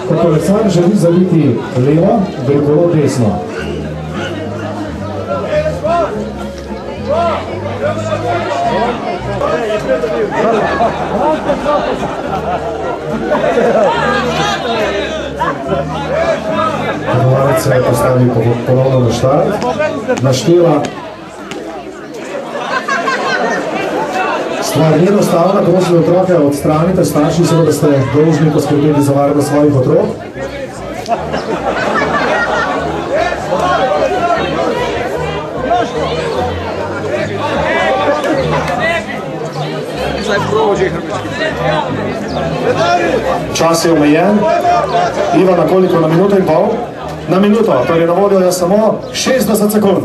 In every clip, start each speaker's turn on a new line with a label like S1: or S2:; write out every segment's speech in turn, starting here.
S1: Ko kolesar želi zaviti levo, gre kolo desno. Ponovalec se je postavil ponovno na štart, naštela. Stvar ni enostavna, prosim otroke odstranite, starši se, da ste dolžni poskrbeti za varnost svojih otrok. Čas je omejen. Iva, na koliko? Na minuto in pol? Na minuto, torej na voljo je samo 60 sekund.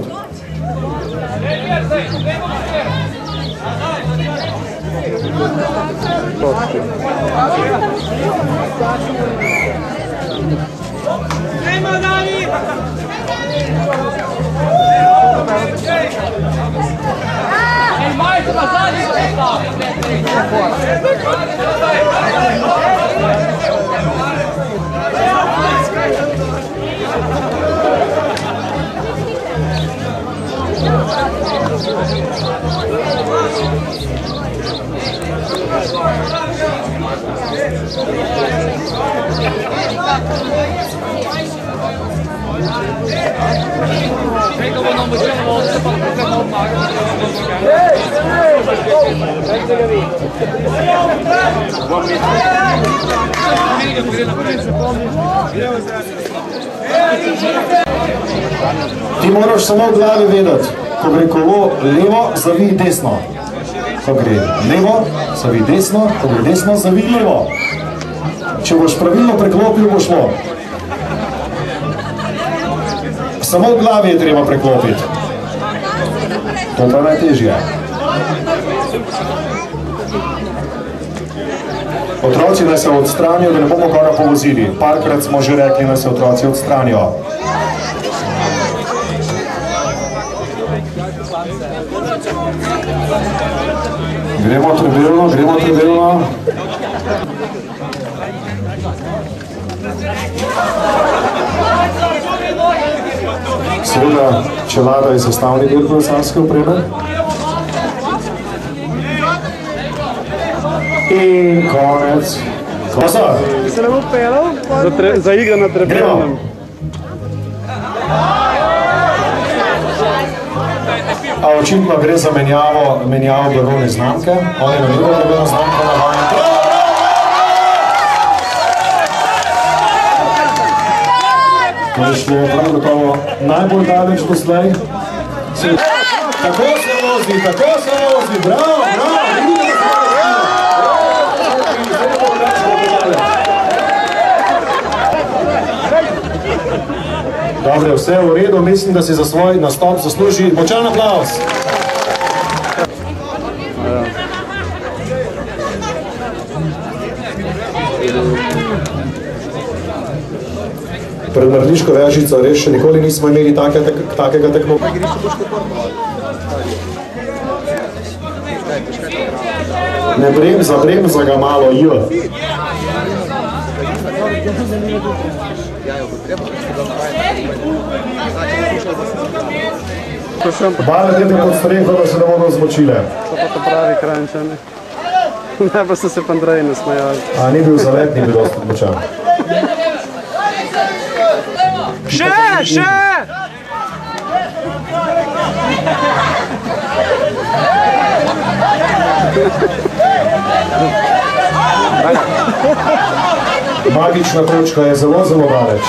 S1: Ti moraš samo v glavi vedeti, ko gre kolo levo, zavij desno. Ko gre levo, zavij desno, ko gre desno, zavij levo. Če boš pravilno preklopil, bo šlo. Samo v glavi je treba preklopiti. To pa najtežje. Otroci naj se odstranijo, da ne bomo koga povozili. Parkrat smo že rekli, naj se otroci odstranijo. Gremo trebelno, gremo trebelno. Seveda, čelada je sestavni del kolesarske opreme. In konec. Kolesar!
S2: Se ne bo pelal? Za igro na trebelnem.
S1: A očitno gre za menjavo blagovne znamke. On je menil blagovno znamko na vanj. To je šlo prav gotovo najbolj daleč doslej. Tako se vozi, bravo, bravo! Dobre, vse v redu, mislim, da si za svoj nastop zasluži močan aplavz. Pred Mrliško vežico res še nikoli nismo imeli takega tekmovanja. Ne bremza ga malo, Bale dete pod streho, da se ne bodo zmočile.
S2: To pa to pravi Kranjčani. Ne pa so se pa Andreji nasmejali.
S1: A ni bil zalet, ni bil dosti močan.
S2: Še!
S1: Magična točka je zelo, zelo daleč.